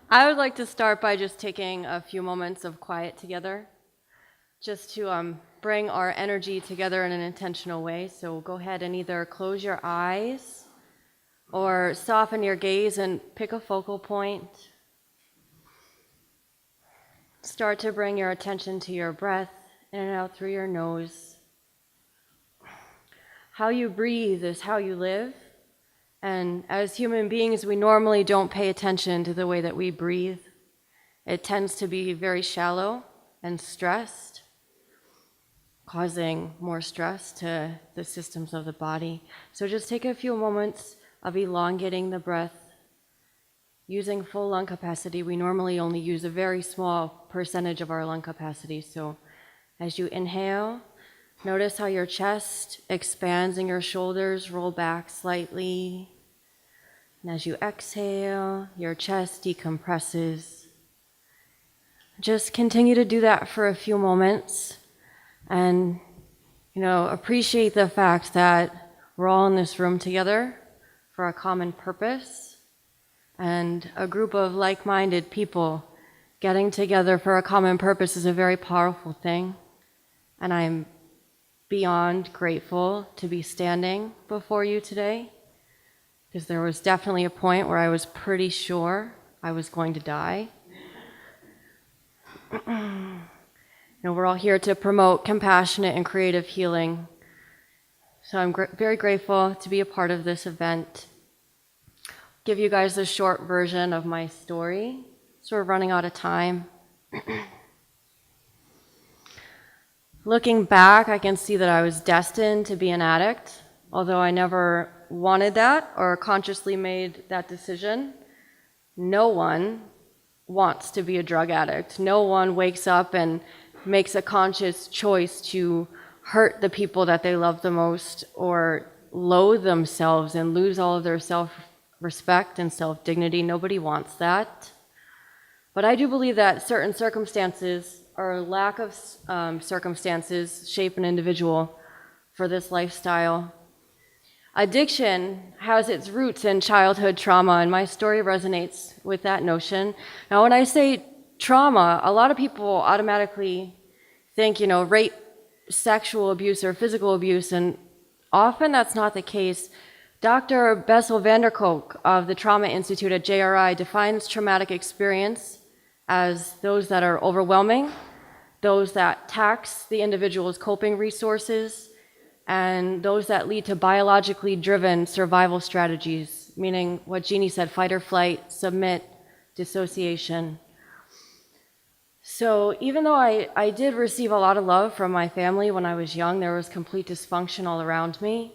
I would like to start by just taking a few moments of quiet together, just to bring our energy together in an intentional way. So go ahead and either close your eyes or soften your gaze and pick a focal point. Start to bring your attention to your breath in and out through your nose. How you breathe is how you live. And as human beings, we normally don't pay attention to the way that we breathe. It tends to be very shallow and stressed, causing more stress to the systems of the body. So just take a few moments of elongating the breath. Using full lung capacity, we normally only use a very small percentage of our lung capacity. So as you inhale, notice how your chest expands and your shoulders roll back slightly. And as you exhale, your chest decompresses. Just continue to do that for a few moments and, appreciate the fact that we're all in this room together for a common purpose, and a group of like-minded people getting together for a common purpose is a very powerful thing. And I'm beyond grateful to be standing before you today, because there was definitely a point where I was pretty sure I was going to die. We're all here to promote compassionate and creative healing. So I'm very grateful to be a part of this event. Give you guys a short version of my story. So we're running out of time. Looking back, I can see that I was destined to be an addict, although I never wanted that or consciously made that decision. No one wants to be a drug addict. No one wakes up and makes a conscious choice to hurt the people that they love the most or loathe themselves and lose all of their self-respect and self-dignity. Nobody wants that. But I do believe that certain circumstances or lack of circumstances shape an individual for this lifestyle. Addiction has its roots in childhood trauma, and my story resonates with that notion. Now, when I say trauma, a lot of people automatically think, rape, sexual abuse, or physical abuse, and often that's not the case. Dr. Bessel van der Kolk of the Trauma Institute at JRI defines traumatic experience as those that are overwhelming, those that tax the individual's coping resources, and those that lead to biologically driven survival strategies, meaning what Jeannie said, fight or flight, submit, dissociation. So even though I did receive a lot of love from my family when I was young, there was complete dysfunction all around me.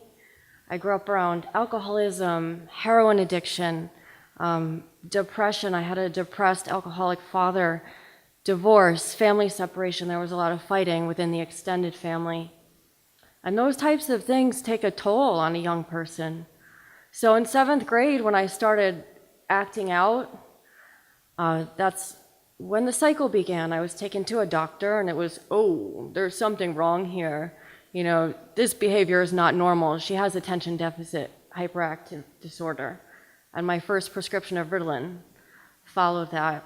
I grew up around alcoholism, heroin addiction, depression. I had a depressed alcoholic father, divorce, family separation. There was a lot of fighting within the extended family. And those types of things take a toll on a young person. So in 7th grade, when I started acting out, that's when the cycle began. I was taken to a doctor and it was, there's something wrong here. This behavior is not normal. She has attention deficit hyperactive disorder. And my first prescription of Ritalin followed that.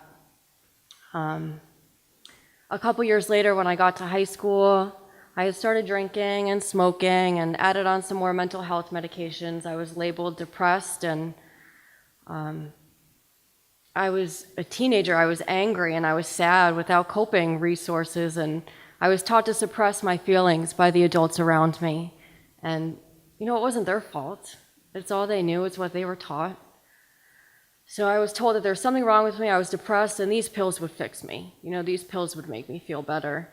A couple years later, when I got to high school, I had started drinking and smoking and added on some more mental health medications. I was labeled depressed, and I was a teenager. I was angry and I was sad without coping resources, and I was taught to suppress my feelings by the adults around me. And, it wasn't their fault. It's all they knew. It's what they were taught. So I was told that there's something wrong with me. I was depressed, and these pills would fix me. These pills would make me feel better.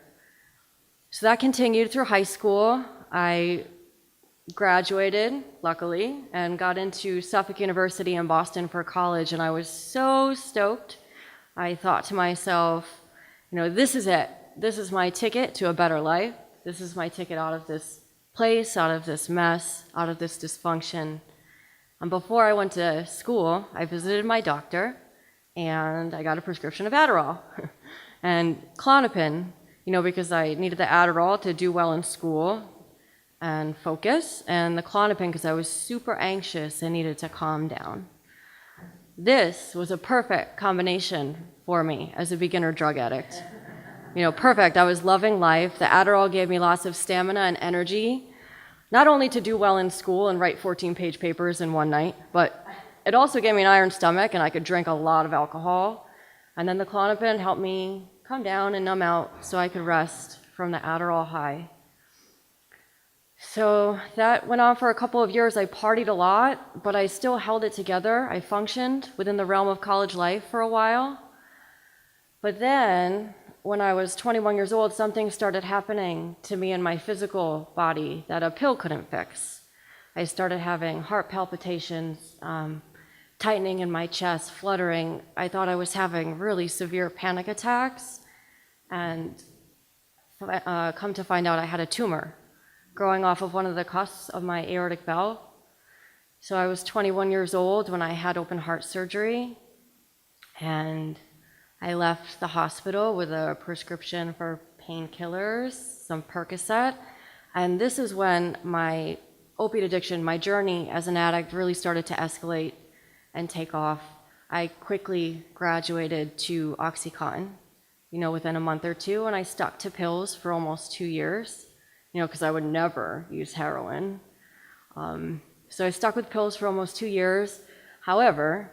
So that continued through high school. I graduated, luckily, and got into Suffolk University in Boston for college, and I was so stoked. I thought to myself, this is it. This is my ticket to a better life. This is my ticket out of this place, out of this mess, out of this dysfunction. And before I went to school, I visited my doctor, and I got a prescription of Adderall and Klonopin, because I needed the Adderall to do well in school and focus, and the Klonopin because I was super anxious and needed to calm down. This was a perfect combination for me as a beginner drug addict. Perfect. I was loving life. The Adderall gave me lots of stamina and energy, not only to do well in school and write 14-page papers in one night, but it also gave me an iron stomach and I could drink a lot of alcohol. And then the Klonopin helped me calm down and numb out so I could rest from the Adderall high. So that went on for a couple of years. I partied a lot, but I still held it together. I functioned within the realm of college life for a while. But then, when I was 21 years old, something started happening to me in my physical body that a pill couldn't fix. I started having heart palpitations, tightening in my chest, fluttering. I thought I was having really severe panic attacks, and come to find out I had a tumor growing off of one of the cusps of my aortic valve. So I was 21 years old when I had open heart surgery, and I left the hospital with a prescription for painkillers, some Percocet, and this is when my opiate addiction, my journey as an addict really started to escalate and take off. I quickly graduated to OxyContin, within a month or two, and I stuck to pills for almost 2 years, because I would never use heroin. So I stuck with pills for almost 2 years. However,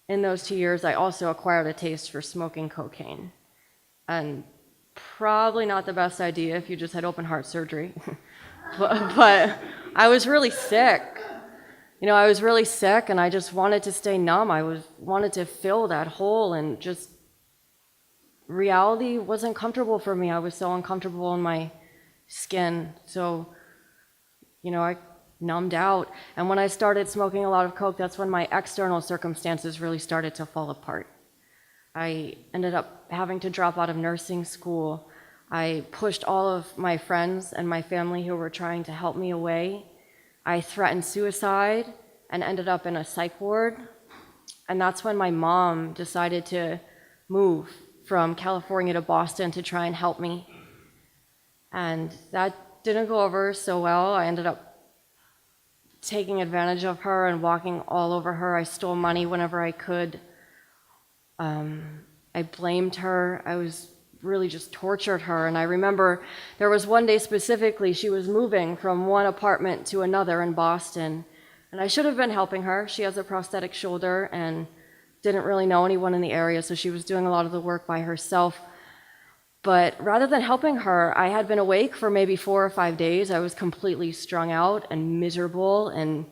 in those 2 years, I also acquired a taste for smoking cocaine. And probably not the best idea if you just had open heart surgery. but I was really sick. I was really sick and I just wanted to stay numb. wanted to fill that hole, and just reality wasn't comfortable for me. I was so uncomfortable in my skin. So, I numbed out. And when I started smoking a lot of coke, that's when my external circumstances really started to fall apart. I ended up having to drop out of nursing school. I pushed all of my friends and my family who were trying to help me away. I threatened suicide and ended up in a psych ward. And that's when my mom decided to move from California to Boston to try and help me. And that didn't go over so well. I ended up taking advantage of her and walking all over her. I stole money whenever I could. I blamed her. I was really just tortured her. And I remember there was one day specifically, she was moving from one apartment to another in Boston. And I should have been helping her. She has a prosthetic shoulder and didn't really know anyone in the area, so she was doing a lot of the work by herself. But rather than helping her, I had been awake for maybe 4 or 5 days. I was completely strung out and miserable and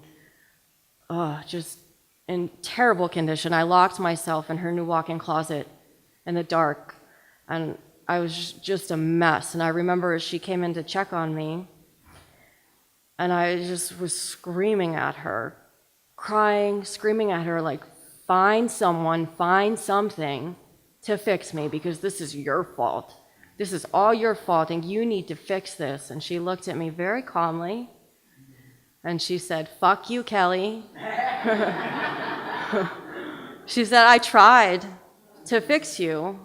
just in terrible condition. I locked myself in her new walk-in closet in the dark, and I was just a mess. And I remember as she came in to check on me, and I just was screaming at her, crying, screaming at her like, find someone, find something to fix me, because this is your fault. This is all your fault, and you need to fix this. And she looked at me very calmly, and she said, fuck you, Kelly. She said, I tried to fix you.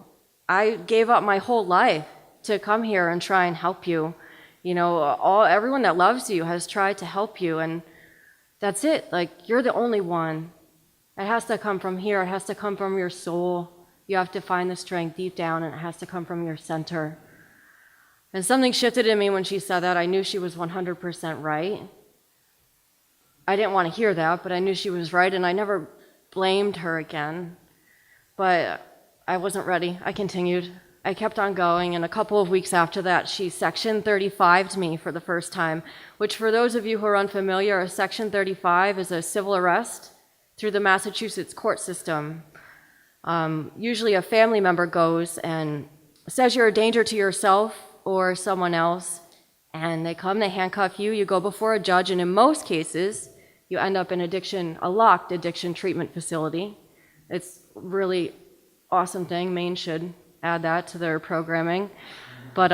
I gave up my whole life to come here and try and help you. Everyone that loves you has tried to help you, and that's it. Like, you're the only one. It has to come from here. It has to come from your soul. You have to find the strength deep down, and it has to come from your center. And something shifted in me when she said that. I knew she was 100% right. I didn't want to hear that, but I knew she was right, and I never blamed her again. But I wasn't ready. I continued. I kept on going, and a couple of weeks after that, she Section 35'd me for the first time, which for those of you who are unfamiliar, a Section 35 is a civil arrest through the Massachusetts court system. Usually a family member goes and says you're a danger to yourself or someone else, and they come, they handcuff you, you go before a judge, and in most cases, you end up in a locked addiction treatment facility. It's really awesome thing. Maine should add that to their programming. But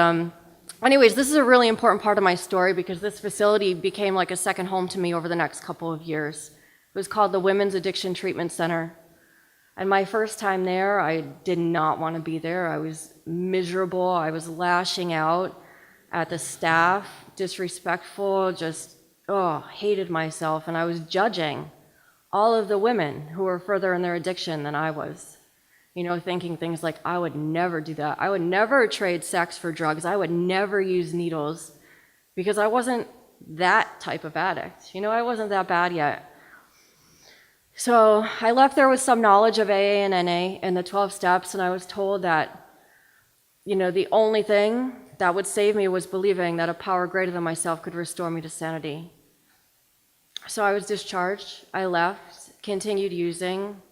anyways, this is a really important part of my story because this facility became like a second home to me over the next couple of years. It was called the Women's Addiction Treatment Center. And my first time there, I did not want to be there. I was miserable. I was lashing out at the staff, disrespectful, just, hated myself. And I was judging all of the women who were further in their addiction than I was, thinking things like, I would never do that. I would never trade sex for drugs. I would never use needles because I wasn't that type of addict. I wasn't that bad yet. So I left there with some knowledge of AA and NA and the 12 steps, and I was told that, the only thing that would save me was believing that a power greater than myself could restore me to sanity. So I was discharged. I left, continued using.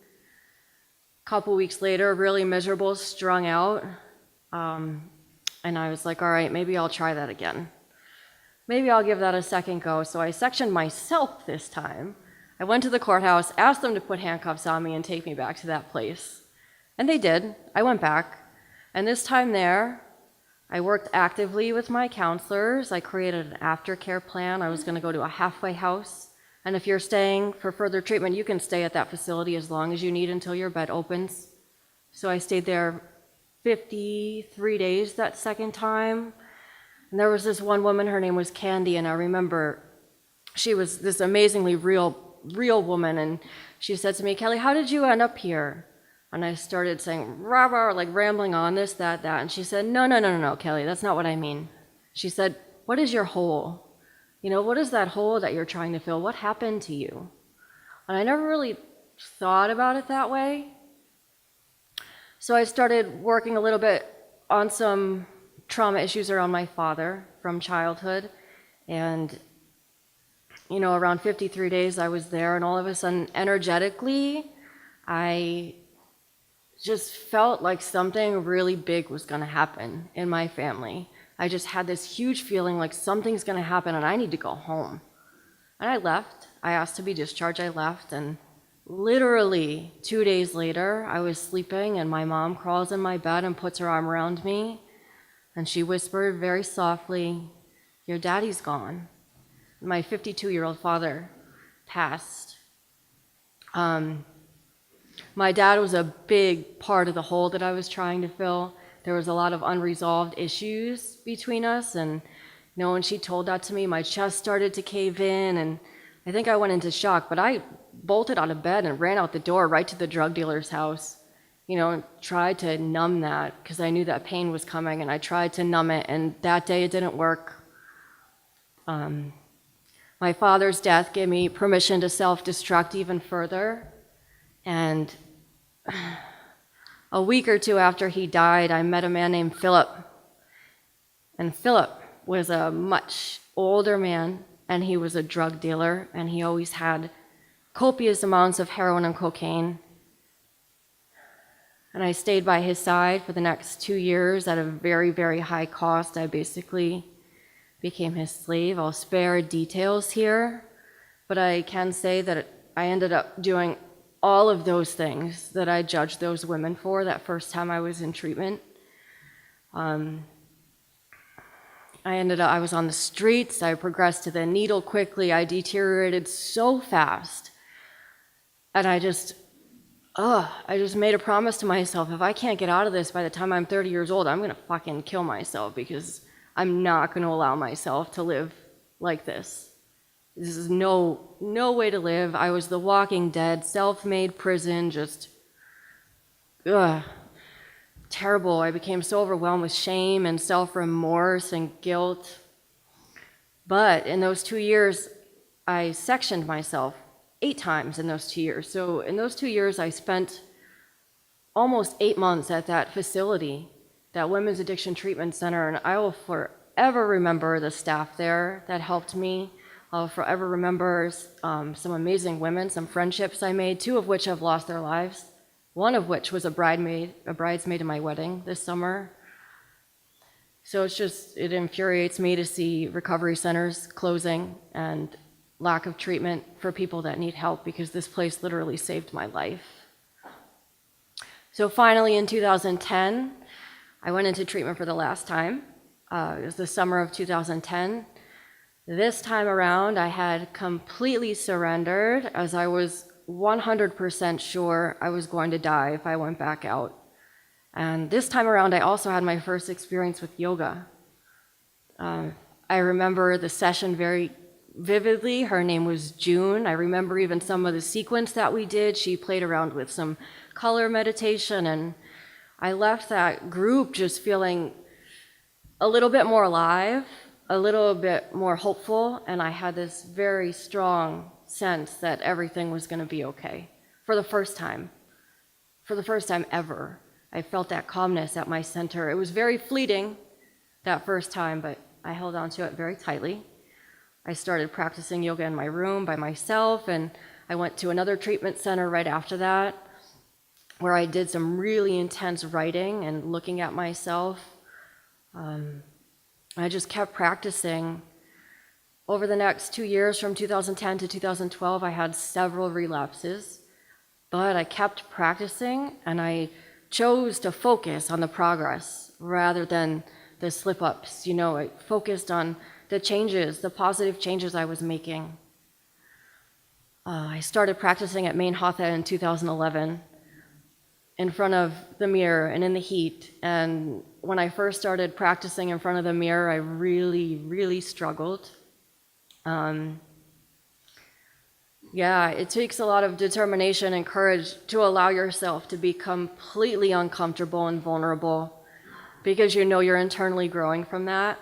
A couple weeks later, really miserable, strung out. And I was like, all right, maybe I'll try that again. Maybe I'll give that a second go. So I sectioned myself this time. I went to the courthouse, asked them to put handcuffs on me and take me back to that place. And they did. I went back. And this time there, I worked actively with my counselors. I created an aftercare plan. I was going to go to a halfway house. And if you're staying for further treatment, you can stay at that facility as long as you need until your bed opens. So I stayed there 53 days that second time. And there was this one woman, her name was Candy, and I remember she was this amazingly real woman, and she said to me, Kelly, how did you end up here? And I started saying, rah, rah, like rambling on this, that, and she said, no, Kelly, that's not what I mean. She said, what is your hole? What is that hole that you're trying to fill? What happened to you? And I never really thought about it that way. So I started working a little bit on some trauma issues around my father from childhood. And, around 53 days I was there, and all of a sudden, energetically, I just felt like something really big was going to happen in my family. I just had this huge feeling like something's going to happen and I need to go home. And I left. I asked to be discharged. I left, and literally 2 days later, I was sleeping and my mom crawls in my bed and puts her arm around me, and she whispered very softly, your daddy's gone. My 52-year-old father passed. My dad was a big part of the hole that I was trying to fill. There was a lot of unresolved issues between us, and when she told that to me, my chest started to cave in, and I think I went into shock, but I bolted out of bed and ran out the door right to the drug dealer's house, and tried to numb that because I knew that pain was coming, and I tried to numb it, and that day it didn't work. My father's death gave me permission to self-destruct even further, and a week or two after he died, I met a man named Philip. And Philip was a much older man, and he was a drug dealer, and he always had copious amounts of heroin and cocaine. And I stayed by his side for the next 2 years at a very, very high cost. I basically became his slave. I'll spare details here, but I can say that I ended up doing all of those things that I judged those women for that first time I was in treatment. I was on the streets. I progressed to the needle quickly. I deteriorated so fast. And I just made a promise to myself, if I can't get out of this by the time I'm 30 years old, I'm gonna fucking kill myself, because I'm not gonna allow myself to live like this. This is no way to live. I was the walking dead, self-made prison, just terrible. I became so overwhelmed with shame and self-remorse and guilt. But in those 2 years, I sectioned myself 8 times in those 2 years. So in those 2 years, I spent almost 8 months at that facility, that Women's Addiction Treatment Center, and I will forever remember the staff there that helped me. I'll forever remember some amazing women, some friendships I made, 2 of which have lost their lives, one of which was a bridesmaid in my wedding this summer. So it infuriates me to see recovery centers closing and lack of treatment for people that need help, because this place literally saved my life. So finally in 2010, I went into treatment for the last time. It was the summer of 2010. This time around, I had completely surrendered, as I was 100% sure I was going to die if I went back out. And this time around, I also had my first experience with yoga. I remember the session very vividly. Her name was June. I remember even some of the sequence that we did. She played around with some color meditation, and I left that group just feeling a little bit more alive, a little bit more hopeful, and I had this very strong sense that everything was going to be okay. For the first time ever, I felt that calmness at my center. It was very fleeting that first time, but I held on to it very tightly. I started practicing yoga in my room by myself, and I went to another treatment center right after that, where I did some really intense writing and looking at myself. I just kept practicing. Over the next 2 years, from 2010 to 2012, I had several relapses, but I kept practicing, and I chose to focus on the progress rather than the slip-ups. I focused on the changes, the positive changes I was making. I started practicing at Main Hatha in 2011 in front of the mirror and in the heat. And when I first started practicing in front of the mirror, I really, really struggled. It takes a lot of determination and courage to allow yourself to be completely uncomfortable and vulnerable, because you're internally growing from that.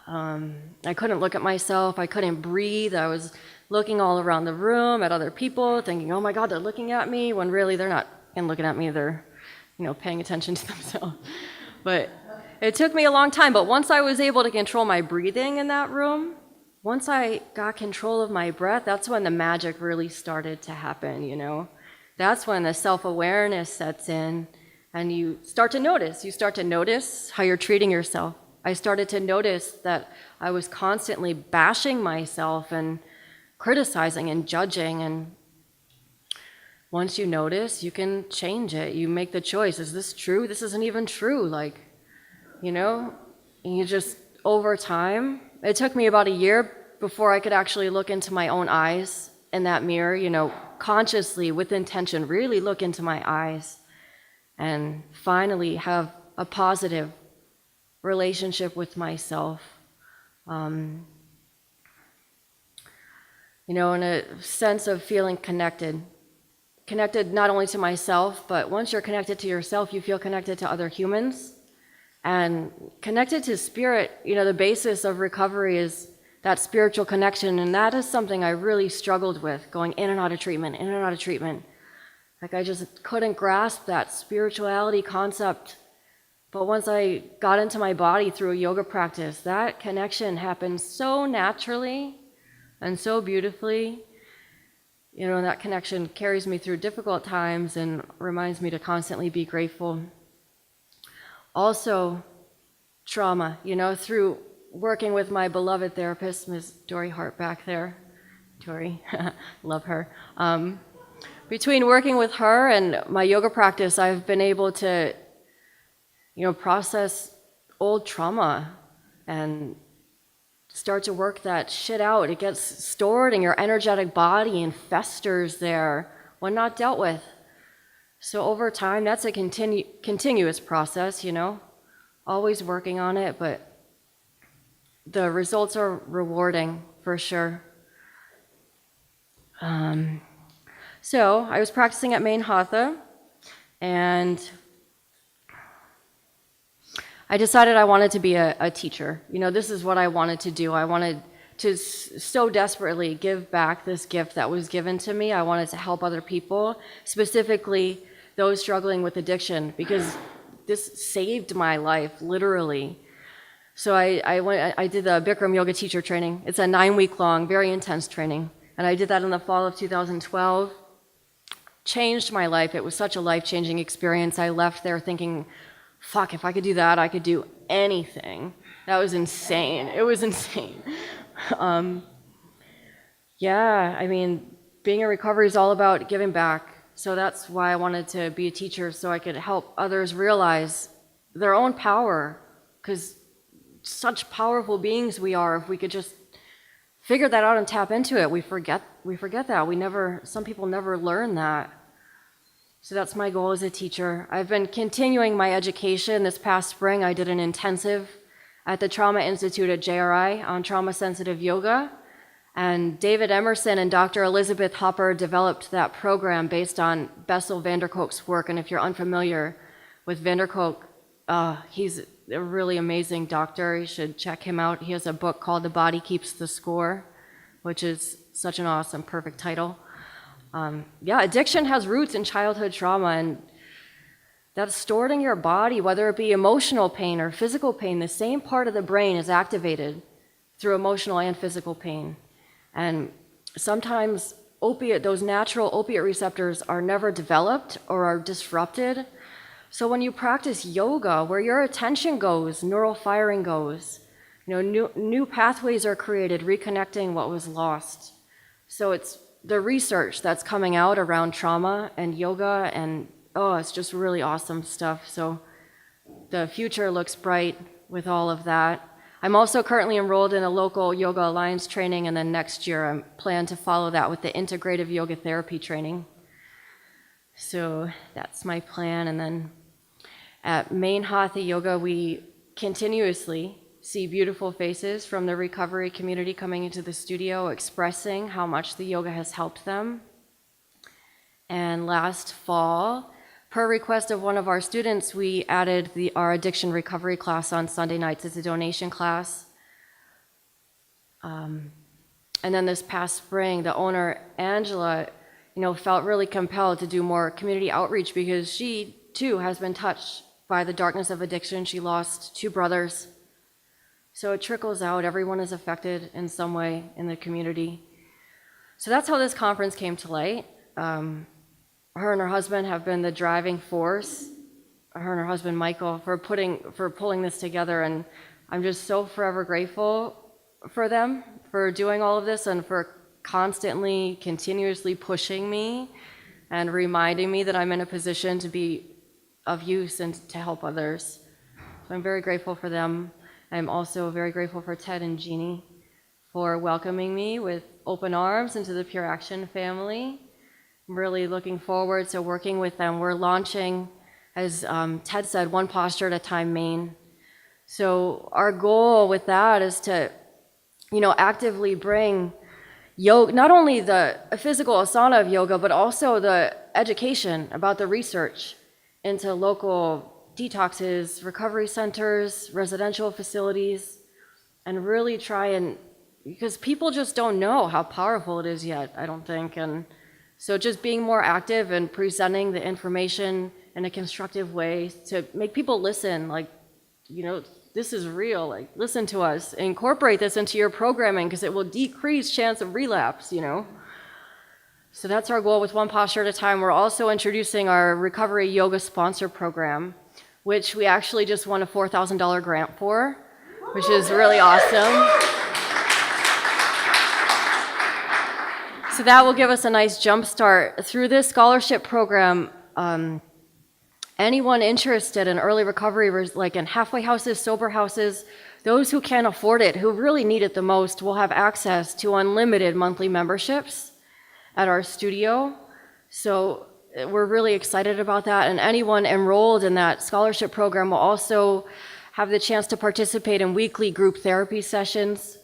I couldn't look at myself, I couldn't breathe. I was looking all around the room at other people, thinking, oh my God, they're looking at me, when really they're not looking at me, they're paying attention to themselves. But it took me a long time, but once I was able to control my breathing in that room, once I got control of my breath, that's when the magic really started to happen, That's when the self-awareness sets in, and you start to notice how you're treating yourself. I started to notice that I was constantly bashing myself and criticizing and judging, and once you notice, you can change it. You make the choice. Is this true? This isn't even true. And you just, over time, it took me about a year before I could actually look into my own eyes in that mirror, consciously, with intention, really look into my eyes and finally have a positive relationship with myself. In a sense of feeling connected not only to myself, but once you're connected to yourself, you feel connected to other humans and connected to spirit. The basis of recovery is that spiritual connection, and that is something I really struggled with, going in and out of treatment. I just couldn't grasp that spirituality concept. But once I got into my body through a yoga practice, that connection happened so naturally and so beautifully. That connection carries me through difficult times and reminds me to constantly be grateful. Also, trauma, through working with my beloved therapist, Ms. Dory Hart back there. Dory, love her. Between working with her and my yoga practice, I've been able to, process old trauma and start to work that shit out. It gets stored in your energetic body and festers there when not dealt with. So over time, that's a continuous process, always working on it, but the results are rewarding for sure. So I was practicing at Main Hatha, and I decided I wanted to be a teacher. This is what I wanted to do. I wanted to so desperately give back this gift that was given to me. I wanted to help other people, specifically those struggling with addiction, because this saved my life, literally. So I did the Bikram Yoga teacher training. It's a 9-week-long, very intense training. And I did that in the fall of 2012. Changed my life. It was such a life-changing experience. I left there thinking, fuck, if I could do that, I could do anything. That was insane. It was insane. Being in recovery is all about giving back. So that's why I wanted to be a teacher, so I could help others realize their own power, because such powerful beings we are. If we could just figure that out and tap into it, we forget that. Some people never learn that. So that's my goal as a teacher. I've been continuing my education. This past spring, I did an intensive at the Trauma Institute at JRI on trauma-sensitive yoga. And David Emerson and Dr. Elizabeth Hopper developed that program based on Bessel van der Kolk's work. And if you're unfamiliar with van der Kolk, he's a really amazing doctor. You should check him out. He has a book called The Body Keeps the Score, which is such an awesome, perfect title. Addiction has roots in childhood trauma, and that's stored in your body, whether it be emotional pain or physical pain. The same part of the brain is activated through emotional and physical pain. And sometimes those natural opiate receptors are never developed or are disrupted. So when you practice yoga, where your attention goes, neural firing goes, new pathways are created, reconnecting what was lost. So it's the research that's coming out around trauma and yoga, and it's just really awesome stuff. So the future looks bright with all of that. I'm also currently enrolled in a local Yoga Alliance training, and then next year I plan to follow that with the integrative yoga therapy training. So that's my plan. And then at Main Hatha Yoga, we continuously see beautiful faces from the recovery community coming into the studio, expressing how much the yoga has helped them. And last fall, per request of one of our students, we added our addiction recovery class on Sunday nights. It's a donation class. And then this past spring, the owner, Angela, felt really compelled to do more community outreach because she, too, has been touched by the darkness of addiction. She lost 2 brothers. So it trickles out. Everyone is affected in some way in the community. So that's how this conference came to light. Her and her husband have been the driving force, her and her husband Michael, for pulling this together, and I'm just so forever grateful for them for doing all of this and for constantly, continuously pushing me and reminding me that I'm in a position to be of use and to help others. So I'm very grateful for them. I'm also very grateful for Ted and Jeannie for welcoming me with open arms into the Pure Action family. I'm really looking forward to working with them. We're launching, as Ted said, one posture at a time, Maine. So our goal with that is to, actively bring yoga, not only the physical asana of yoga, but also the education about the research into local detoxes, recovery centers, residential facilities, and really because people just don't know how powerful it is yet, I don't think. And so just being more active and presenting the information in a constructive way to make people listen, this is real, listen to us, incorporate this into your programming because it will decrease chance of relapse, So that's our goal with one posture at a time. We're also introducing our recovery yoga sponsor program, which we actually just won a $4,000 grant for, which is really awesome. So that will give us a nice jump start. Through this scholarship program, anyone interested in early recovery, like in halfway houses, sober houses, those who can't afford it, who really need it the most, will have access to unlimited monthly memberships at our studio. So we're really excited about that. And anyone enrolled in that scholarship program will also have the chance to participate in weekly group therapy sessions,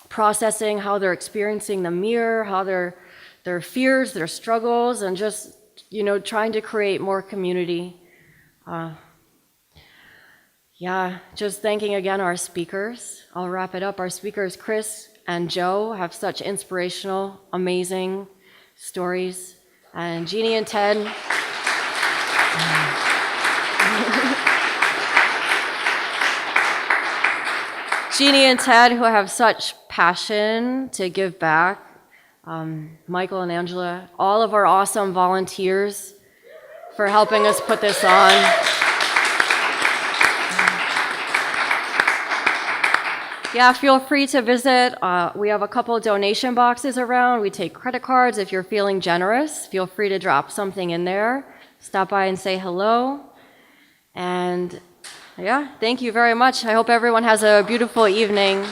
processing how they're experiencing the mirror, how their fears, their struggles, and just, trying to create more community. Just thanking again our speakers. I'll wrap it up. Our speakers, Chris and Joe, have such inspirational, amazing stories. And Jeannie and Ted. Jeannie and Ted, who have such passion to give back. Michael and Angela, all of our awesome volunteers for helping us put this on. Feel free to visit. We have a couple donation boxes around. We take credit cards. If you're feeling generous, feel free to drop something in there. Stop by and say hello. And thank you very much. I hope everyone has a beautiful evening.